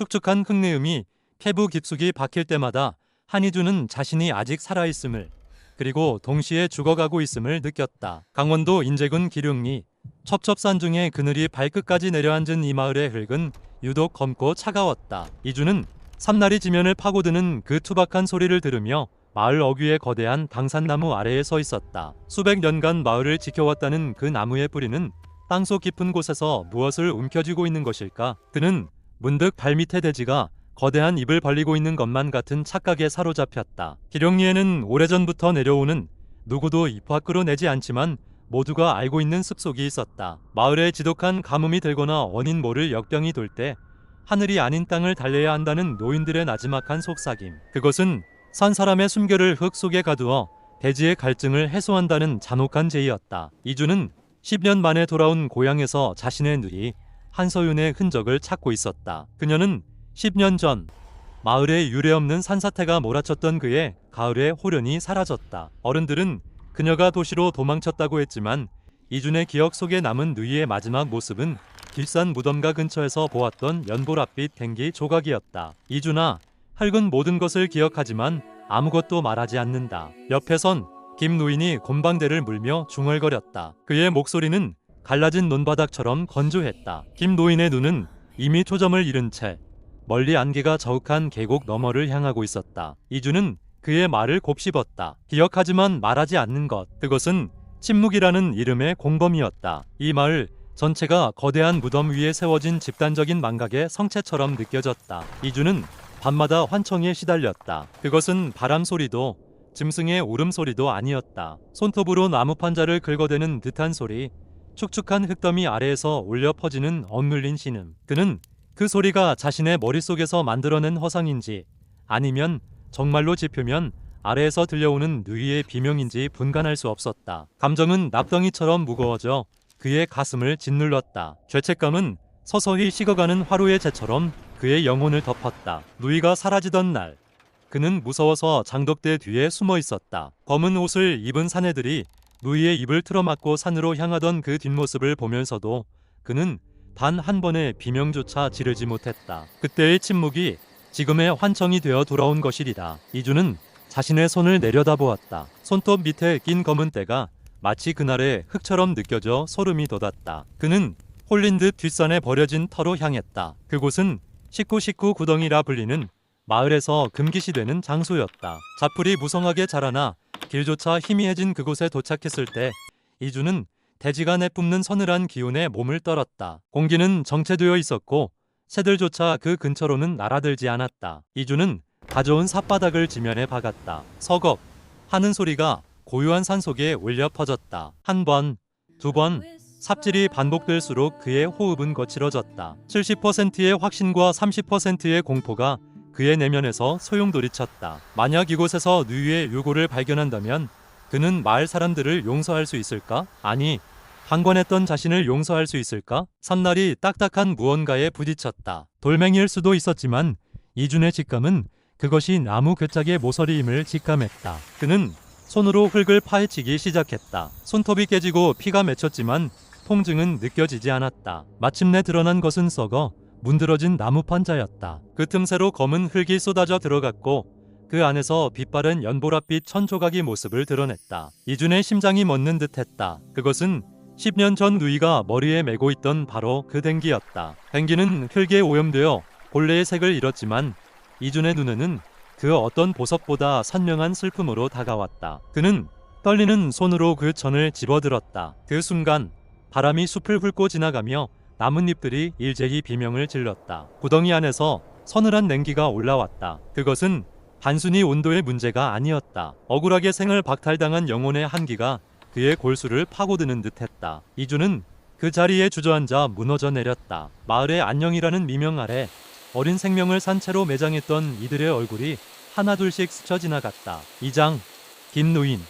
축축한 흙내음이 폐부 깊숙이 박힐 때마다 한이주는 자신이 아직 살아있음을, 그리고 동시에 죽어가고 있음을 느꼈다. 강원도 인제군 기륭리 첩첩산 중에 그늘이 발끝까지 내려앉은 이 마을의 흙은 유독 검고 차가웠다. 이주는 삼나리 지면을 파고드는 그 투박한 소리를 들으며 마을 어귀의 거대한 당산나무 아래에 서 있었다. 수백 년간 마을을 지켜왔다는 그 나무의 뿌리는 땅속 깊은 곳에서 무엇을 움켜쥐고 있는 것일까? 그는 문득 발밑에 대지가 거대한 입을 벌리고 있는 것만 같은 착각에 사로잡혔다. 기령리에는 오래전부터 내려오는 누구도 입 밖으로 내지 않지만 모두가 알고 있는 습속이 있었다. 마을에 지독한 가뭄이 들거나 원인 모를 역병이 돌 때 하늘이 아닌 땅을 달려야 한다는 노인들의 나지막한 속삭임. 그것은 산 사람의 숨결을 흙 속에 가두어 대지의 갈증을 해소한다는 잔혹한 제의였다. 이주는 10년 만에 돌아온 고향에서 자신의 누이 한서윤의 흔적을 찾고 있었다. 그녀는 10년 전 마을에 유례없는 산사태가 몰아쳤던 그의 가을에 홀연히 사라졌다. 어른들은 그녀가 도시로 도망쳤다고 했지만 이준의 기억 속에 남은 누이의 마지막 모습은 길산 무덤가 근처에서 보았던 연보랏빛 댕기 조각이었다. 이준아, 흙은 모든 것을 기억하지만 아무것도 말하지 않는다. 옆에 선 김 노인이 곰방대를 물며 중얼거렸다. 그의 목소리는 갈라진 논바닥처럼 건조했다. 김 노인의 눈은 이미 초점을 잃은 채 멀리 안개가 저욱한 계곡 너머를 향하고 있었다. 이주는 그의 말을 곱씹었다. 기억하지만 말하지 않는 것, 그것은 침묵이라는 이름의 공범이었다. 이 마을 전체가 거대한 무덤 위에 세워진 집단적인 망각의 성체처럼 느껴졌다. 이주는 밤마다 환청에 시달렸다. 그것은 바람 소리도 짐승의 울음소리도 아니었다. 손톱으로 나무 판자를 긁어대는 듯한 소리, 축축한 흙더미 아래에서 울려 퍼지는 억눌린 신음. 그는 그 소리가 자신의 머릿속에서 만들어낸 허상인지 아니면 정말로 짚으면 아래에서 들려오는 누이의 비명인지 분간할 수 없었다. 감정은 납덩이처럼 무거워져 그의 가슴을 짓눌렀다. 죄책감은 서서히 식어가는 화로의 재처럼 그의 영혼을 덮었다. 누이가 사라지던 날, 그는 무서워서 장독대 뒤에 숨어 있었다. 검은 옷을 입은 사내들이 누이의 입을 틀어막고 산으로 향하던 그 뒷모습을 보면서도 그는 단 한 번의 비명조차 지르지 못했다. 그때의 침묵이 지금의 환청이 되어 돌아온 것이리라. 이주는 자신의 손을 내려다보았다. 손톱 밑에 낀 검은 때가 마치 그날의 흙처럼 느껴져 소름이 돋았다. 그는 홀린 듯 뒷산에 버려진 터로 향했다. 그곳은 식구식구 구덩이라 불리는 마을에서 금기시되는 장소였다. 자풀이 무성하게 자라나 길조차 희미해진 그곳에 도착했을 때 이주는 대지가 내뿜는 서늘한 기운에 몸을 떨었다. 공기는 정체되어 있었고 새들조차 그 근처로는 날아들지 않았다. 이주는 가져온 삿바닥을 지면에 박았다. 서걱 하는 소리가 고요한 산속에 울려 퍼졌다. 한 번, 두 번, 삽질이 반복될수록 그의 호흡은 거칠어졌다. 70%의 확신과 30%의 공포가 그의 내면에서 소용돌이쳤다. 만약 이곳에서 누이의 유골을 발견한다면 그는 마을 사람들을 용서할 수 있을까? 아니, 방관했던 자신을 용서할 수 있을까? 산날이 딱딱한 무언가에 부딪혔다. 돌멩이일 수도 있었지만 이준의 직감은 그것이 나무 괴짝의 모서리임을 직감했다. 그는 손으로 흙을 파헤치기 시작했다. 손톱이 깨지고 피가 맺혔지만 통증은 느껴지지 않았다. 마침내 드러난 것은 썩어 문드러진 나무 판자였다. 그 틈새로 검은 흙이 쏟아져 들어갔고 그 안에서 빛바랜 연보랏빛 천조각이 모습을 드러냈다. 이준의 심장이 멎는 듯했다. 그것은 10년 전 누이가 머리에 메고 있던 바로 그 댕기였다. 댕기는 흙에 오염되어 본래의 색을 잃었지만 이준의 눈에는 그 어떤 보석보다 선명한 슬픔으로 다가왔다. 그는 떨리는 손으로 그 천을 집어들었다. 그 순간 바람이 숲을 훑고 지나가며 나뭇잎들이 일제히 비명을 질렀다. 구덩이 안에서 서늘한 냉기가 올라왔다. 그것은 단순히 온도의 문제가 아니었다. 억울하게 생을 박탈당한 영혼의 한기가 그의 골수를 파고드는 듯했다. 이주는 그 자리에 주저앉아 무너져 내렸다. 마을의 안녕이라는 미명 아래 어린 생명을 산채로 매장했던 이들의 얼굴이 하나둘씩 스쳐 지나갔다. 이장, 김노인,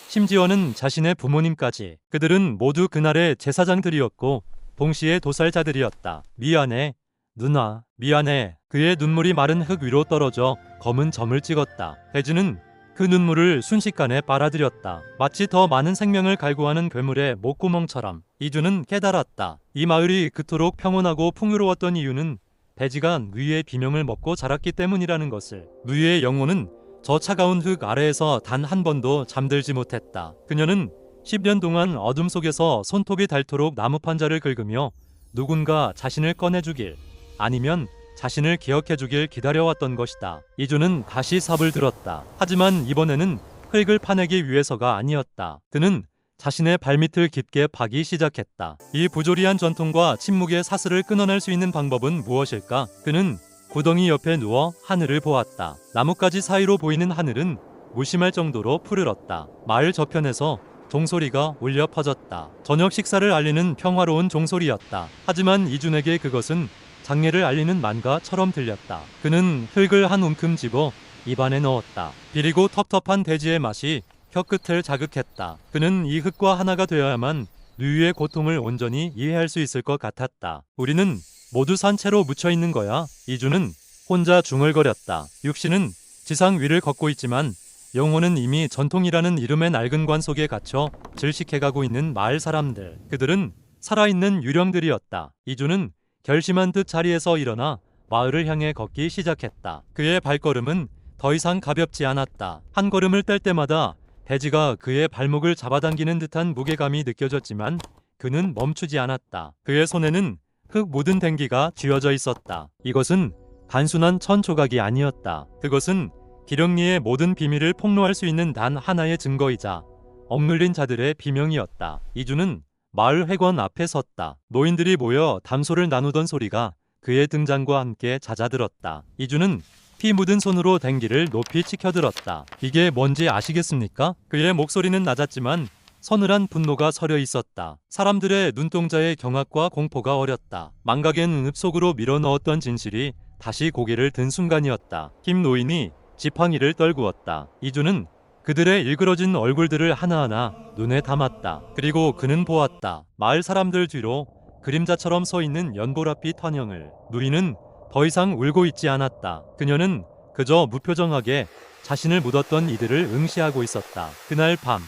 심지어는 자신의 부모님까지. 그들은 모두 그날의 제사장들이었고 동시에 도살자들이었다. 미안해, 누나, 미안해. 그의 눈물이 마른 흙 위로 떨어져 검은 점을 찍었다. 배즈는 그 눈물을 순식간에 빨아들였다. 마치 더 많은 생명을 갈구하는 괴물의 목구멍처럼. 이주는 깨달았다. 이 마을이 그토록 평온하고 풍요로웠던 이유는 배지가 누이의 비명을 먹고 자랐기 때문이라는 것을. 누이의 영혼은 저 차가운 흙 아래에서 단 한 번도 잠들지 못했다. 그녀는 10년 동안 어둠 속에서 손톱이 닳도록 나무 판자를 긁으며 누군가 자신을 꺼내주길, 아니면 자신을 기억해주길 기다려왔던 것이다. 이주는 다시 삽을 들었다. 하지만 이번에는 흙을 파내기 위해서가 아니었다. 그는 자신의 발밑을 깊게 파기 시작했다. 이 부조리한 전통과 침묵의 사슬을 끊어낼 수 있는 방법은 무엇일까? 그는 구덩이 옆에 누워 하늘을 보았다. 나뭇가지 사이로 보이는 하늘은 무심할 정도로 푸르렀다. 마을 저편에서 종소리가 울려 퍼졌다. 저녁 식사를 알리는 평화로운 종소리였다. 하지만 이준에게 그것은 장례를 알리는 만가처럼 들렸다. 그는 흙을 한 움큼 집어 입안에 넣었다. 비리고 텁텁한 돼지의 맛이 혀끝을 자극했다. 그는 이 흙과 하나가 되어야만 누이의 고통을 온전히 이해할 수 있을 것 같았다. 우리는 모두 산채로 묻혀있는 거야. 이주는 혼자 중얼거렸다. 육신은 지상 위를 걷고 있지만 영혼은 이미 전통이라는 이름의 낡은 관 속에 갇혀 질식해가고 있는 마을 사람들. 그들은 살아있는 유령들이었다. 이주는 결심한 듯 자리에서 일어나 마을을 향해 걷기 시작했다. 그의 발걸음은 더 이상 가볍지 않았다. 한 걸음을 뗄 때마다 돼지가 그의 발목을 잡아당기는 듯한 무게감이 느껴졌지만 그는 멈추지 않았다. 그의 손에는 흙 묻은 댕기가 쥐어져 있었다. 이것은 단순한 천 조각이 아니었다. 그것은 기령리의 모든 비밀을 폭로할 수 있는 단 하나의 증거이자 억눌린 자들의 비명이었다. 이주는 마을 회관 앞에 섰다. 노인들이 모여 담소를 나누던 소리가 그의 등장과 함께 잦아들었다. 이주는 피 묻은 손으로 댕기를 높이 치켜들었다. 이게 뭔지 아시겠습니까? 그의 목소리는 낮았지만 서늘한 분노가 서려 있었다. 사람들의 눈동자의 경악과 공포가 어렸다. 망각엔 읍속으로 밀어넣었던 진실이 다시 고개를 든 순간이었다. 김 노인이 지팡이를 떨구었다. 이주는 그들의 일그러진 얼굴들을 하나하나 눈에 담았다. 그리고 그는 보았다. 마을 사람들 뒤로 그림자처럼 서 있는 연보랏빛 환영을. 누이는 더 이상 울고 있지 않았다. 그녀는 그저 무표정하게 자신을 묻었던 이들을 응시하고 있었다. 그날 밤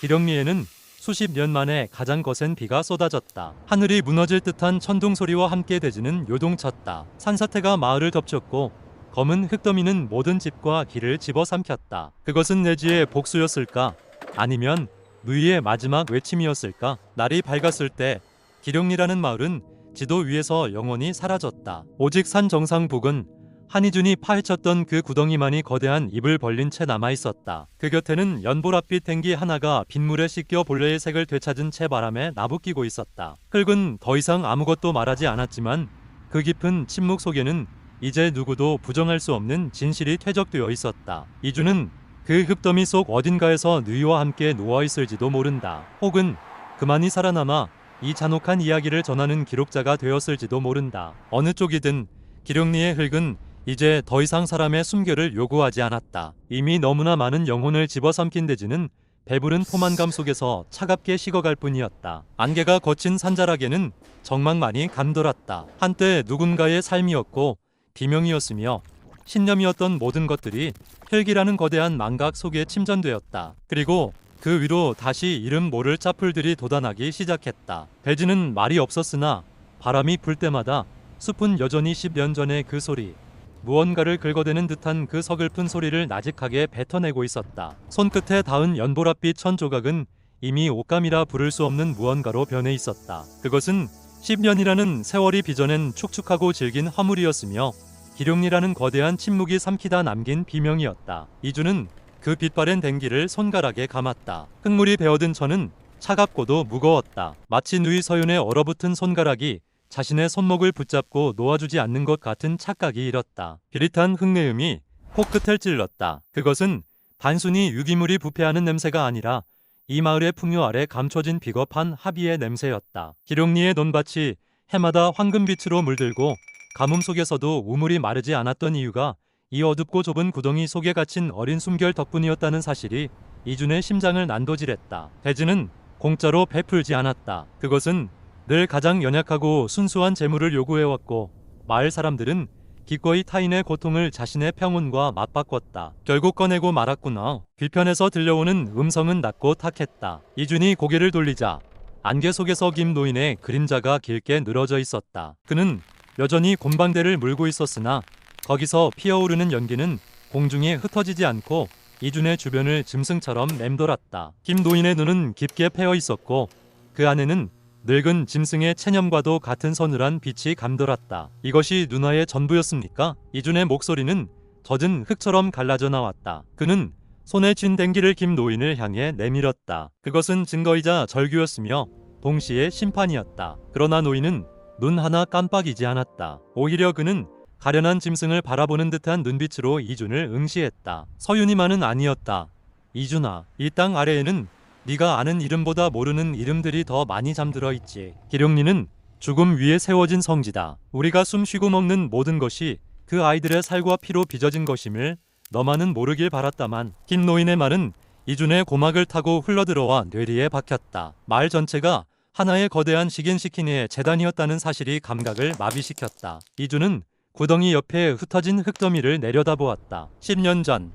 기령리에는 수십 년 만에 가장 거센 비가 쏟아졌다. 하늘이 무너질 듯한 천둥 소리와 함께 대지는 요동쳤다. 산사태가 마을을 덮쳤고 검은 흙더미는 모든 집과 길을 집어삼켰다. 그것은 내지의 복수였을까? 아니면 누이의 마지막 외침이었을까? 날이 밝았을 때 기령리라는 마을은 지도 위에서 영원히 사라졌다. 오직 산 정상 북은 한이준이 파헤쳤던 그 구덩이만이 거대한 입을 벌린 채 남아있었다. 그 곁에는 연보랏빛 댕기 하나가 빗물에 씻겨 본래의 색을 되찾은 채 바람에 나부끼고 있었다. 흙은 더 이상 아무것도 말하지 않았지만 그 깊은 침묵 속에는 이제 누구도 부정할 수 없는 진실이 퇴적되어 있었다. 이주는 그 흙더미 속 어딘가에서 누이와 함께 누워있을지도 모른다. 혹은 그만이 살아남아 이 잔혹한 이야기를 전하는 기록자가 되었을지도 모른다. 어느 쪽이든 기령리의 흙은 이제 더 이상 사람의 순결을 요구하지 않았다. 이미 너무나 많은 영혼을 집어삼킨 돼지는 배부른 포만감 속에서 차갑게 식어갈 뿐이었다. 안개가 거친 산자락에는 정막만이 감돌았다. 한때 누군가의 삶이었고 비명이었으며 신념이었던 모든 것들이 혈기라는 거대한 망각 속에 침전되었다. 그리고 그 위로 다시 이름 모를 짝풀들이 돋아나기 시작했다. 돼지는 말이 없었으나 바람이 불 때마다 숲은 여전히 10년 전의 그 소리, 무언가를 긁어대는 듯한 그 서글픈 소리를 나직하게 뱉어내고 있었다. 손끝에 닿은 연보랏빛 천조각은 이미 옷감이라 부를 수 없는 무언가로 변해 있었다. 그것은 10년이라는 세월이 빚어낸 축축하고 질긴 화물이었으며 기룡리라는 거대한 침묵이 삼키다 남긴 비명이었다. 이주는 그 빛바랜 댕기를 손가락에 감았다. 흙물이 베어든 천은 차갑고도 무거웠다. 마치 누이 서윤의 얼어붙은 손가락이 자신의 손목을 붙잡고 놓아주지 않는 것 같은 착각이 일었다. 비릿한 흙내음이 코끝을 찔렀다. 그것은 단순히 유기물이 부패하는 냄새가 아니라 이 마을의 풍요 아래 감춰진 비겁한 합의의 냄새였다. 기룡리의 논밭이 해마다 황금빛으로 물들고 가뭄 속에서도 우물이 마르지 않았던 이유가 이 어둡고 좁은 구덩이 속에 갇힌 어린 숨결 덕분이었다는 사실이 이준의 심장을 난도질했다. 돼지는 공짜로 베풀지 않았다. 그것은 늘 가장 연약하고 순수한 재물을 요구해왔고 마을 사람들은 기꺼이 타인의 고통을 자신의 평온과 맞바꿨다. 결국 꺼내고 말았구나. 뒤편에서 들려오는 음성은 낮고 탁했다. 이준이 고개를 돌리자 안개 속에서 김 노인의 그림자가 길게 늘어져 있었다. 그는 여전히 곰방대를 물고 있었으나 거기서 피어오르는 연기는 공중에 흩어지지 않고 이준의 주변을 짐승처럼 맴돌았다. 김 노인의 눈은 깊게 패여 있었고 그 안에는 늙은 짐승의 체념과도 같은 서늘한 빛이 감돌았다. 이것이 누나의 전부였습니까? 이준의 목소리는 젖은 흙처럼 갈라져 나왔다. 그는 손에 쥔 댕기를 김 노인을 향해 내밀었다. 그것은 증거이자 절규였으며 동시에 심판이었다. 그러나 노인은 눈 하나 깜빡이지 않았다. 오히려 그는 가련한 짐승을 바라보는 듯한 눈빛으로 이준을 응시했다. 서윤이만은 아니었다. 이준아, 이 땅 아래에는 네가 아는 이름보다 모르는 이름들이 더 많이 잠들어 있지. 기룡리는 죽음 위에 세워진 성지다. 우리가 숨 쉬고 먹는 모든 것이 그 아이들의 살과 피로 빚어진 것임을 너만은 모르길 바랐다만. 김 노인의 말은 이준의 고막을 타고 흘러들어와 뇌리에 박혔다. 마을 전체가 하나의 거대한 식인시키니의 재단이었다는 사실이 감각을 마비시켰다. 이준은 구덩이 옆에 흩어진 흙더미를 내려다보았다. 10년 전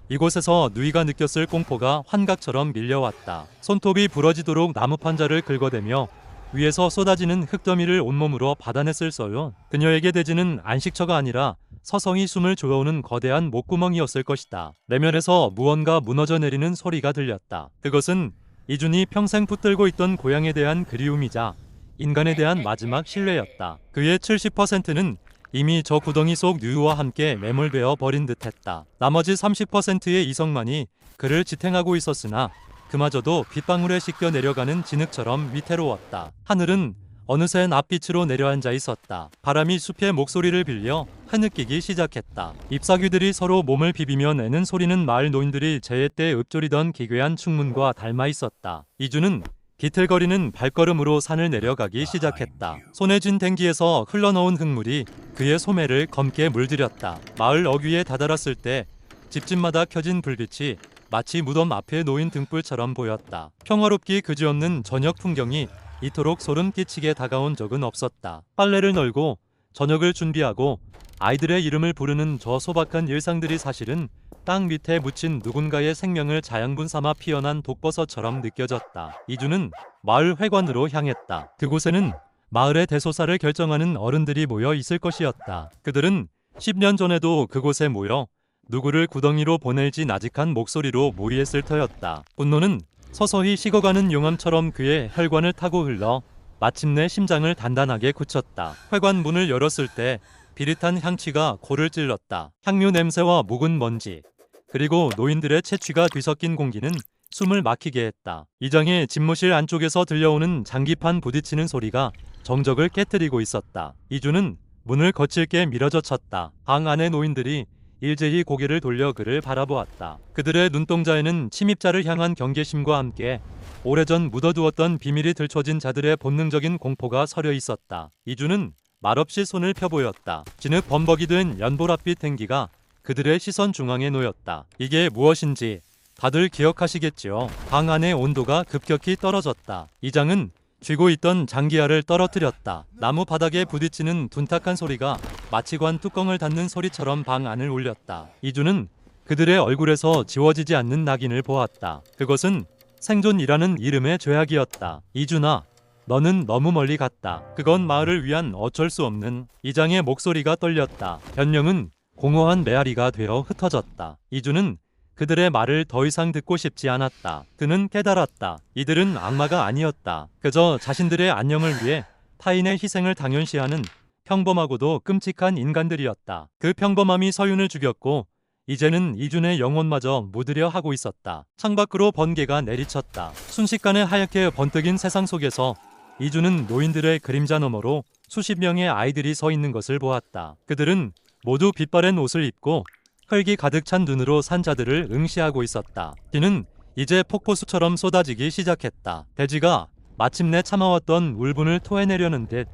이곳에서 누이가 느꼈을 공포가 환각처럼 밀려왔다. 손톱이 부러지도록 나무 판자를 긁어대며 위에서 쏟아지는 흙더미를 온몸으로 받아냈을 서요. 그녀에게 대지는 안식처가 아니라 서서히 숨을 조여오는 거대한 목구멍이었을 것이다. 내면에서 무언가 무너져 내리는 소리가 들렸다. 그것은 이준이 평생 붙들고 있던 고향에 대한 그리움이자 인간에 대한 마지막 신뢰였다. 그의 70%는 이미 저 구덩이 속 누유와 함께 매몰되어 버린 듯했다. 나머지 30%의 이성만이 그를 지탱하고 있었으나 그마저도 빗방울에 씻겨 내려가는 진흙처럼 위태로웠다. 하늘은 어느새 낯빛으로 내려앉아 있었다. 바람이 숲의 목소리를 빌려 흐느끼기 시작했다. 잎사귀들이 서로 몸을 비비며 내는 소리는 마을 노인들이 재해 때 읊조리던 기괴한 충문과 닮아 있었다. 이주는 비틀거리는 발걸음으로 산을 내려가기 시작했다. 손에 쥔 댕기에서 흘러나온 흙물이 그의 소매를 검게 물들였다. 마을 어귀에 다다랐을 때 집집마다 켜진 불빛이 마치 무덤 앞에 놓인 등불처럼 보였다. 평화롭기 그지없는 저녁 풍경이 이토록 소름 끼치게 다가온 적은 없었다. 빨래를 널고 저녁을 준비하고 아이들의 이름을 부르는 저 소박한 일상들이 사실은 땅 밑에 묻힌 누군가의 생명을 자양분 삼아 피어난 독버섯처럼 느껴졌다. 이주는 마을 회관으로 향했다. 그곳에는 마을의 대소사를 결정하는 어른들이 모여 있을 것이었다. 그들은 10년 전에도 그곳에 모여 누구를 구덩이로 보낼지 나직한 목소리로 모의했을 터였다. 분노는 서서히 식어가는 용암처럼 그의 혈관을 타고 흘러 마침내 심장을 단단하게 굳혔다. 회관 문을 열었을 때 비릿한 향취가 코를 찔렀다. 향료 냄새와 묵은 먼지, 그리고 노인들의 채취가 뒤섞인 공기는 숨을 막히게 했다. 이장의 집무실 안쪽에서 들려오는 장기판 부딪히는 소리가 정적을 깨뜨리고 있었다. 이주는 문을 거칠게 밀어젖혔다. 방 안의 노인들이 일제히 고개를 돌려 그를 바라보았다. 그들의 눈동자에는 침입자를 향한 경계심과 함께 오래전 묻어두었던 비밀이 들춰진 자들의 본능적인 공포가 서려 있었다. 이주는 말없이 손을 펴보였다. 진흙 범벅이 된 연보랏빛 댕기가 그들의 시선 중앙에 놓였다. 이게 무엇인지 다들 기억하시겠지요. 방 안의 온도가 급격히 떨어졌다. 이장은 쥐고 있던 장기알을 떨어뜨렸다. 나무 바닥에 부딪히는 둔탁한 소리가 마취관 뚜껑을 닫는 소리처럼 방 안을 울렸다. 이주는 그들의 얼굴에서 지워지지 않는 낙인을 보았다. 그것은 생존이라는 이름의 죄악이었다. 이준아, 너는 너무 멀리 갔다. 그건 마을을 위한 어쩔 수 없는. 이장의 목소리가 떨렸다. 변명은 공허한 메아리가 되어 흩어졌다. 이주는 그들의 말을 더 이상 듣고 싶지 않았다. 그는 깨달았다. 이들은 악마가 아니었다. 그저 자신들의 안녕을 위해 타인의 희생을 당연시하는 평범하고도 끔찍한 인간들이었다. 그 평범함이 서윤을 죽였고 이제는 이준의 영혼마저 묻으려 하고 있었다. 창밖으로 번개가 내리쳤다. 순식간에 하얗게 번뜩인 세상 속에서 이준은 노인들의 그림자 너머로 수십 명의 아이들이 서 있는 것을 보았다. 그들은 모두 빛바랜 옷을 입고 흙이 가득 찬 눈으로 산자들을 응시하고 있었다. 비는 이제 폭포수처럼 쏟아지기 시작했다. 대지가 마침내 참아왔던 울분을 토해내려는 듯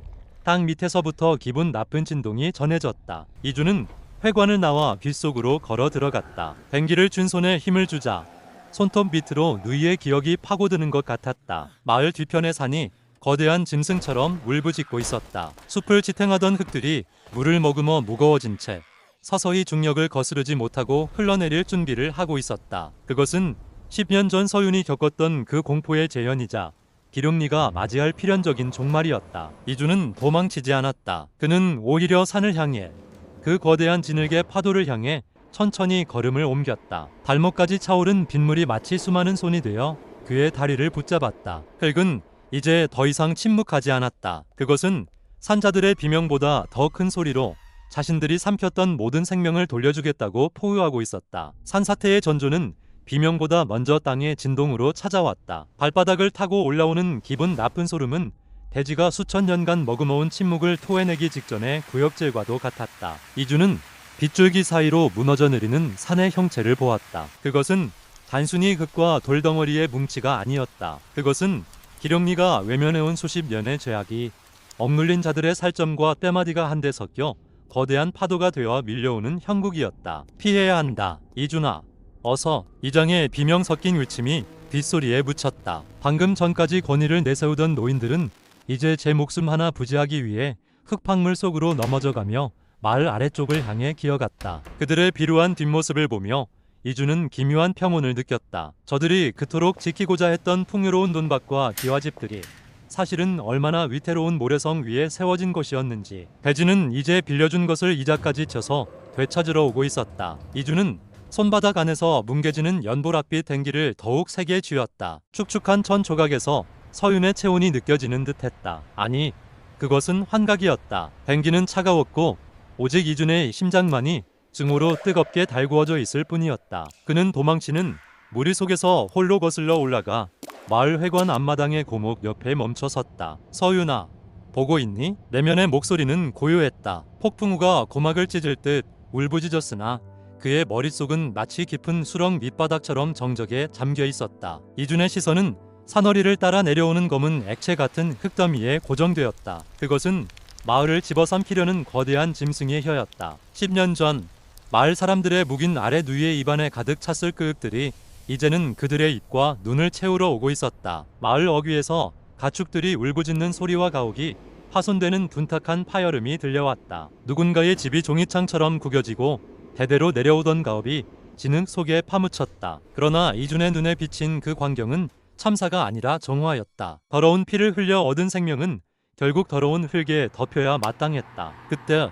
땅 밑에서부터 기분 나쁜 진동이 전해졌다. 이주는 회관을 나와 빗속으로 걸어 들어갔다. 뱅기를 쥔 손에 힘을 주자 손톱 밑으로 누이의 기억이 파고드는 것 같았다. 마을 뒤편의 산이 거대한 짐승처럼 울부짖고 있었다. 숲을 지탱하던 흙들이 물을 머금어 무거워진 채 서서히 중력을 거스르지 못하고 흘러내릴 준비를 하고 있었다. 그것은 10년 전 서윤이 겪었던 그 공포의 재현이자 기룡리가 맞이할 필연적인 종말이었다. 이주는 도망치지 않았다. 그는 오히려 산을 향해, 그 거대한 진흙의 파도를 향해 천천히 걸음을 옮겼다. 발목까지 차오른 빗물이 마치 수많은 손이 되어 그의 다리를 붙잡았다. 흙은 이제 더 이상 침묵하지 않았다. 그것은 산자들의 비명보다 더 큰 소리로 자신들이 삼켰던 모든 생명을 돌려주겠다고 포효하고 있었다. 산사태의 전조는 비명보다 먼저 땅의 진동으로 찾아왔다. 발바닥을 타고 올라오는 기분 나쁜 소름은 대지가 수천 년간 머금어온 침묵을 토해내기 직전의 구역질과도 같았다. 이주는 빗줄기 사이로 무너져 내리는 산의 형체를 보았다. 그것은 단순히 흙과 돌덩어리의 뭉치가 아니었다. 그것은 기룡리가 외면해온 수십 년의 죄악이 억눌린 자들의 살점과 뼈마디가 한데 섞여 거대한 파도가 되어 밀려오는 형국이었다. 피해야 한다. 이준아, 어서. 이장의 비명 섞인 외침이 빗소리에 묻혔다. 방금 전까지 권위를 내세우던 노인들은 이제 제 목숨 하나 부지하기 위해 흙탕물 속으로 넘어져가며 마을 아래쪽을 향해 기어갔다. 그들의 비루한 뒷모습을 보며 이주는 기묘한 평온을 느꼈다. 저들이 그토록 지키고자 했던 풍요로운 논밭과 기와집들이 사실은 얼마나 위태로운 모래성 위에 세워진 것이었는지. 배지는 이제 빌려준 것을 이자까지 쳐서 되찾으러 오고 있었다. 이주는 손바닥 안에서 뭉개지는 연보랏빛 댕기를 더욱 세게 쥐었다. 축축한 천 조각에서 서윤의 체온이 느껴지는 듯했다. 아니, 그것은 환각이었다. 댕기는 차가웠고 오직 이준의 심장만이 증오로 뜨겁게 달구어져 있을 뿐이었다. 그는 도망치는 무리 속에서 홀로 거슬러 올라가 마을 회관 앞마당의 고목 옆에 멈춰 섰다. 서윤아, 보고 있니? 내면의 목소리는 고요했다. 폭풍우가 고막을 찢을 듯 울부짖었으나 그의 머릿속은 마치 깊은 수렁 밑바닥처럼 정적에 잠겨 있었다. 이준의 시선은 산허리를 따라 내려오는 검은 액체 같은 흙더미에 고정되었다. 그것은 마을을 집어삼키려는 거대한 짐승의 혀였다. 10년 전 마을 사람들의 묵인 아래 누이의 입안에 가득 찼을 끄흑들이 이제는 그들의 입과 눈을 채우러 오고 있었다. 마을 어귀에서 가축들이 울부짖는 소리와 가옥이 파손되는 둔탁한 파열음이 들려왔다. 누군가의 집이 종이창처럼 구겨지고 대대로 내려오던 가업이 진흙 속에 파묻혔다. 그러나 이준의 눈에 비친 그 광경은 참사가 아니라 정화였다. 더러운 피를 흘려 얻은 생명은 결국 더러운 흙에 덮여야 마땅했다. 그때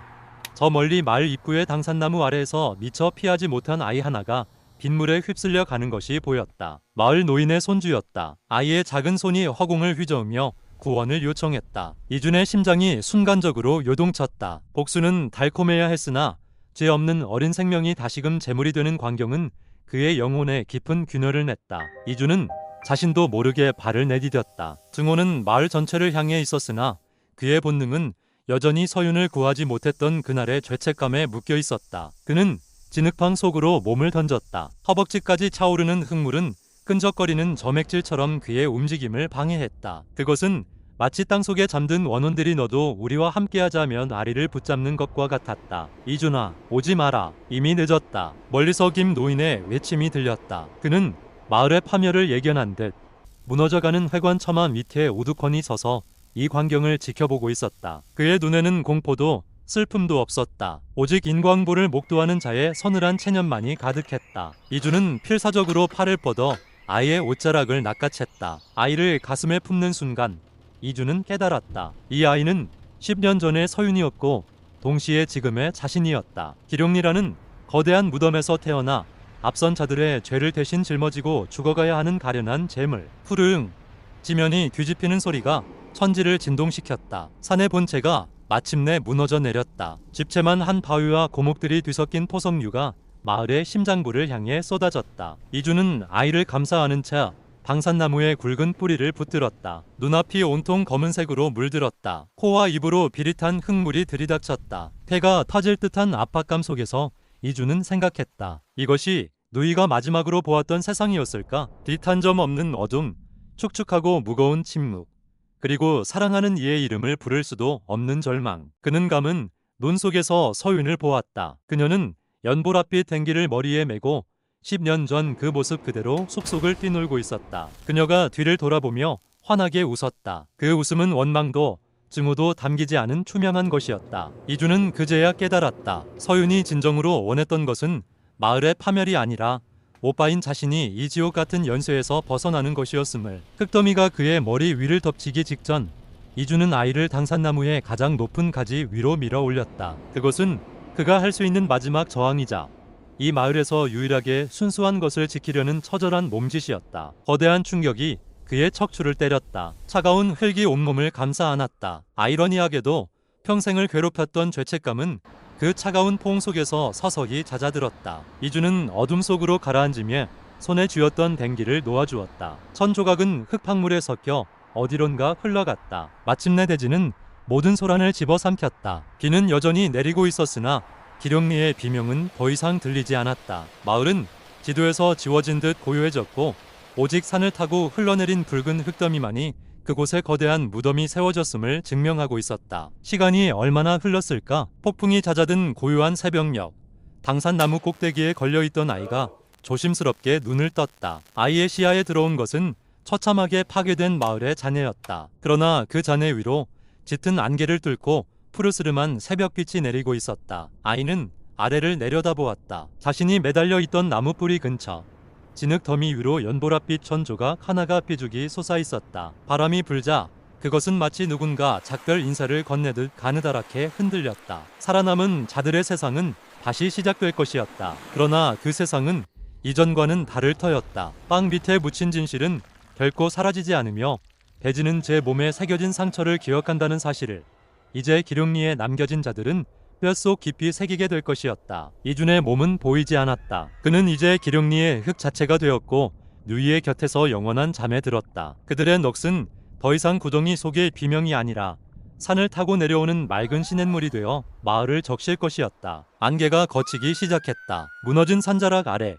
저 멀리 마을 입구의 당산나무 아래에서 미처 피하지 못한 아이 하나가 빗물에 휩쓸려 가는 것이 보였다. 마을 노인의 손주였다. 아이의 작은 손이 허공을 휘저으며 구원을 요청했다. 이준의 심장이 순간적으로 요동쳤다. 복수는 달콤해야 했으나 죄 없는 어린 생명이 다시금 제물이 되는 광경은 그의 영혼에 깊은 균열을 냈다. 이준은 자신도 모르게 발을 내디뎠다. 증오는 마을 전체를 향해 있었으나 그의 본능은 여전히 서윤을 구하지 못했던 그날의 죄책감에 묶여 있었다. 그는 진흙방 속으로 몸을 던졌다. 허벅지까지 차오르는 흙물은 끈적거리는 점액질처럼 그의 움직임을 방해했다. 그것은 마치 땅속에 잠든 원혼들이 너도 우리와 함께하자면 아리를 붙잡는 것과 같았다. 이준아, 오지 마라. 이미 늦었다. 멀리서 김 노인의 외침이 들렸다. 그는 마을의 파멸을 예견한 듯 무너져가는 회관 처마 밑에 우두커니 서서 이 광경을 지켜보고 있었다. 그의 눈에는 공포도 슬픔도 없었다. 오직 인광보를 목도하는 자의 서늘한 체념만이 가득했다. 이주는 필사적으로 팔을 뻗어 아이의 옷자락을 낚아챘다. 아이를 가슴에 품는 순간 이주는 깨달았다. 이 아이는 10년 전의 서윤이었고 동시에 지금의 자신이었다. 기룡리라는 거대한 무덤에서 태어나 앞선 자들의 죄를 대신 짊어지고 죽어가야 하는 가련한 재물. 푸르릉 지면이 뒤집히는 소리가 천지를 진동시켰다. 산의 본체가 마침내 무너져 내렸다. 집채만 한 바위와 고목들이 뒤섞인 포석류가 마을의 심장부를 향해 쏟아졌다. 이주는 아이를 감싸 안은 채 방산나무의 굵은 뿌리를 붙들었다. 눈앞이 온통 검은색으로 물들었다. 코와 입으로 비릿한 흙물이 들이닥쳤다. 폐가 터질 듯한 압박감 속에서 이주는 생각했다. 이것이 누이가 마지막으로 보았던 세상이었을까? 뒤 한 점 없는 어둠, 축축하고 무거운 침묵, 그리고 사랑하는 이의 이름을 부를 수도 없는 절망. 그는 감은 눈 속에서 서윤을 보았다. 그녀는 연보랏빛 댕기를 머리에 메고 10년 전 그 모습 그대로 숲속을 뛰놀고 있었다. 그녀가 뒤를 돌아보며 환하게 웃었다. 그 웃음은 원망도 증오도 담기지 않은 투명한 것이었다. 이주는 그제야 깨달았다. 서윤이 진정으로 원했던 것은 마을의 파멸이 아니라 오빠인 자신이 이 지옥 같은 연쇄에서 벗어나는 것이었음을. 흙더미가 그의 머리 위를 덮치기 직전 이주는 아이를 당산나무의 가장 높은 가지 위로 밀어 올렸다. 그것은 그가 할 수 있는 마지막 저항이자 이 마을에서 유일하게 순수한 것을 지키려는 처절한 몸짓이었다. 거대한 충격이 그의 척추를 때렸다. 차가운 흙이 온몸을 감싸 안았다. 아이러니하게도 평생을 괴롭혔던 죄책감은 그 차가운 포옹 속에서 서서히 잦아들었다. 이주는 어둠 속으로 가라앉으며 손에 쥐었던 댕기를 놓아주었다. 천 조각은 흙탕물에 섞여 어디론가 흘러갔다. 마침내 대지는 모든 소란을 집어삼켰다. 비는 여전히 내리고 있었으나 기룡리의 비명은 더 이상 들리지 않았다. 마을은 지도에서 지워진 듯 고요해졌고 오직 산을 타고 흘러내린 붉은 흙더미만이 그곳에 거대한 무덤이 세워졌음을 증명하고 있었다. 시간이 얼마나 흘렀을까? 폭풍이 잦아든 고요한 새벽녘. 당산나무 꼭대기에 걸려있던 아이가 조심스럽게 눈을 떴다. 아이의 시야에 들어온 것은 처참하게 파괴된 마을의 잔해였다. 그러나 그 잔해 위로 짙은 안개를 뚫고 푸르스름한 새벽빛이 내리고 있었다. 아이는 아래를 내려다보았다. 자신이 매달려 있던 나무 뿌리 근처 진흙 더미 위로 연보랏빛 천조각 하나가 삐죽이 솟아있었다. 바람이 불자 그것은 마치 누군가 작별 인사를 건네듯 가느다랗게 흔들렸다. 살아남은 자들의 세상은 다시 시작될 것이었다. 그러나 그 세상은 이전과는 다를 터였다. 빵 밑에 묻힌 진실은 결코 사라지지 않으며 대지는 제 몸에 새겨진 상처를 기억한다는 사실을 이제 기룡리에 남겨진 자들은 뼛속 깊이 새기게 될 것이었다. 이준의 몸은 보이지 않았다. 그는 이제 기룡리의 흙 자체가 되었고 누이의 곁에서 영원한 잠에 들었다. 그들의 넋은 더 이상 구덩이 속의 비명이 아니라 산을 타고 내려오는 맑은 시냇물이 되어 마을을 적실 것이었다. 안개가 걷히기 시작했다. 무너진 산자락 아래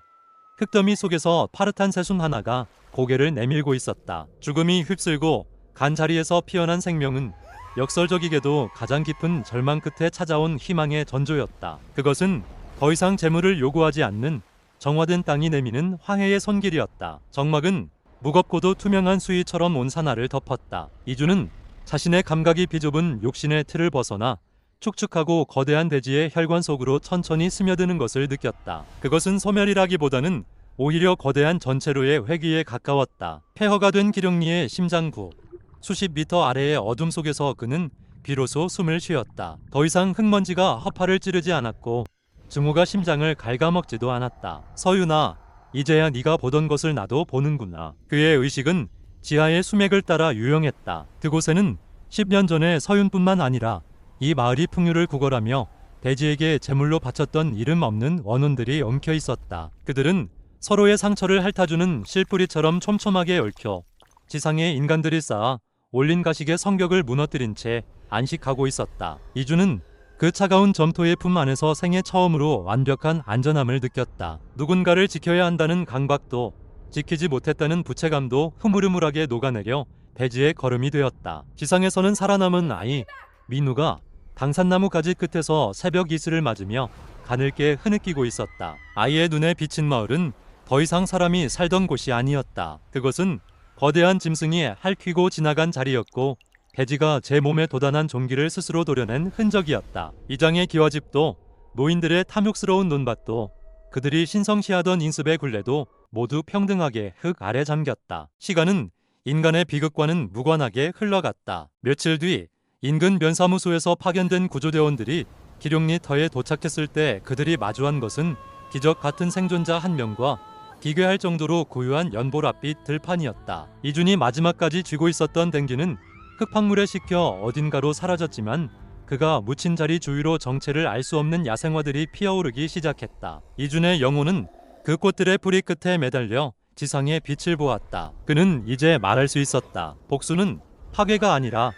흙더미 속에서 파릇한 새순 하나가 고개를 내밀고 있었다. 죽음이 휩쓸고 간 자리에서 피어난 생명은 역설적이게도 가장 깊은 절망 끝에 찾아온 희망의 전조였다. 그것은 더 이상 재물을 요구하지 않는 정화된 땅이 내미는 화해의 손길이었다. 정막은 무겁고도 투명한 수위처럼 온 산하를 덮었다. 이주는 자신의 감각이 비좁은 욕심의 틀을 벗어나 축축하고 거대한 대지의 혈관 속으로 천천히 스며드는 것을 느꼈다. 그것은 소멸이라기보다는 오히려 거대한 전체로의 회귀에 가까웠다. 폐허가 된 기룡리의 심장부 수십 미터 아래의 어둠 속에서 그는 비로소 숨을 쉬었다. 더 이상 흙먼지가 허파를 찌르지 않았고 증오가 심장을 갉아먹지도 않았다. 서윤아, 이제야 네가 보던 것을 나도 보는구나. 그의 의식은 지하의 수맥을 따라 유영했다. 그곳에는 10년 전에 서윤뿐만 아니라 이 마을이 풍류를 구걸하며 대지에게 제물로 바쳤던 이름 없는 원혼들이 엉켜 있었다. 그들은 서로의 상처를 핥아주는 실뿌리처럼 촘촘하게 얽혀 지상에 인간들이 쌓아 올린 가식의 성벽을 무너뜨린 채 안식하고 있었다. 이주는 그 차가운 점토의 품 안에서 생애 처음으로 완벽한 안전함을 느꼈다. 누군가를 지켜야 한다는 강박도 지키지 못했다는 부채감도 흐물흐물하게 녹아내려 대지의 걸음이 되었다. 지상에서는 살아남은 아이 민우가 당산나무 가지 끝에서 새벽 이슬을 맞으며 가늘게 흐느끼고 있었다. 아이의 눈에 비친 마을은 더 이상 사람이 살던 곳이 아니었다. 그것은 거대한 짐승이 핥히고 지나간 자리였고 대지가 제 몸에 도단한 종기를 스스로 도려낸 흔적이었다. 이장의 기와집도 노인들의 탐욕스러운 논밭도 그들이 신성시하던 인습의 굴레도 모두 평등하게 흙 아래 잠겼다. 시간은 인간의 비극과는 무관하게 흘러갔다. 며칠 뒤 인근 면사무소에서 파견된 구조대원들이 기룡리 터에 도착했을 때 그들이 마주한 것은 기적 같은 생존자 한 명과 비교할 정도로 고요한 연보랏빛 들판이었다. 이준이 마지막까지 쥐고 있었던 댕기는 흙탕물에 씻겨 어딘가로 사라졌지만 그가 묻힌 자리 주위로 정체를 알 수 없는 야생화들이 피어오르기 시작했다. 이준의 영혼은 그 꽃들의 뿌리 끝에 매달려 지상의 빛을 보았다. 그는 이제 말할 수 있었다. 복수는 파괴가 아니라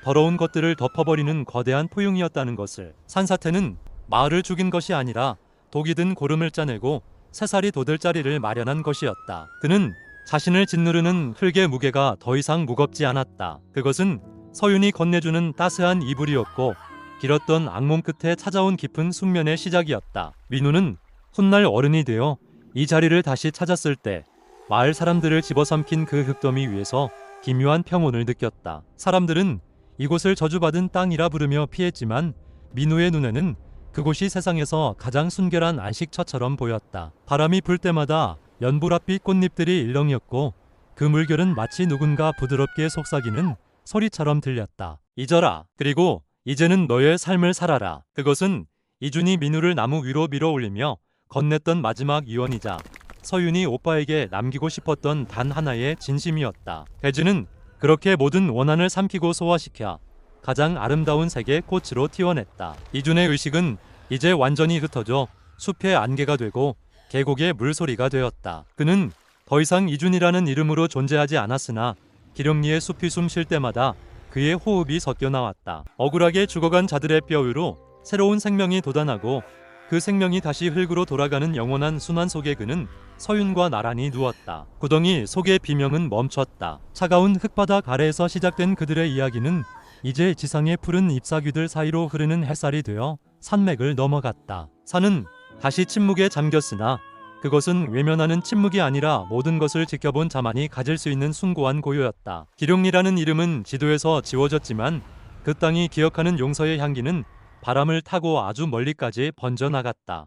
더러운 것들을 덮어버리는 거대한 포용이었다는 것을. 산사태는 마을을 죽인 것이 아니라 독이 든 고름을 짜내고 새살이 돋을 자리를 마련한 것이었다. 그는 자신을 짓누르는 흙의 무게가 더 이상 무겁지 않았다. 그것은 서윤이 건네주는 따스한 이불이었고 길었던 악몽 끝에 찾아온 깊은 숙면의 시작이었다. 민우는 훗날 어른이 되어 이 자리를 다시 찾았을 때 마을 사람들을 집어삼킨 그 흙더미 위에서 기묘한 평온을 느꼈다. 사람들은 이곳을 저주받은 땅이라 부르며 피했지만 민우의 눈에는 그곳이 세상에서 가장 순결한 안식처처럼 보였다. 바람이 불 때마다 연보랏빛 꽃잎들이 일렁였고 그 물결은 마치 누군가 부드럽게 속삭이는 소리처럼 들렸다. 잊어라. 그리고 이제는 너의 삶을 살아라. 그것은 이준이 민우를 나무 위로 밀어 올리며 건넸던 마지막 유언이자 서윤이 오빠에게 남기고 싶었던 단 하나의 진심이었다. 대지는 그렇게 모든 원한을 삼키고 소화시켜 가장 아름다운 색의 꽃으로 튀어냈다. 이준의 의식은 이제 완전히 흩어져 숲의 안개가 되고 계곡의 물소리가 되었다. 그는 더 이상 이준이라는 이름으로 존재하지 않았으나 기령리의 숲이 숨 쉴 때마다 그의 호흡이 섞여 나왔다. 억울하게 죽어간 자들의 뼈 위로 새로운 생명이 돋아나고 그 생명이 다시 흙으로 돌아가는 영원한 순환 속에 그는 서윤과 나란히 누웠다. 구덩이 속의 비명은 멈췄다. 차가운 흙바닥 아래에서 시작된 그들의 이야기는 이제 지상의 푸른 잎사귀들 사이로 흐르는 햇살이 되어 산맥을 넘어갔다. 산은 다시 침묵에 잠겼으나 그것은 외면하는 침묵이 아니라 모든 것을 지켜본 자만이 가질 수 있는 숭고한 고요였다. 기룡리라는 이름은 지도에서 지워졌지만 그 땅이 기억하는 용서의 향기는 바람을 타고 아주 멀리까지 번져나갔다.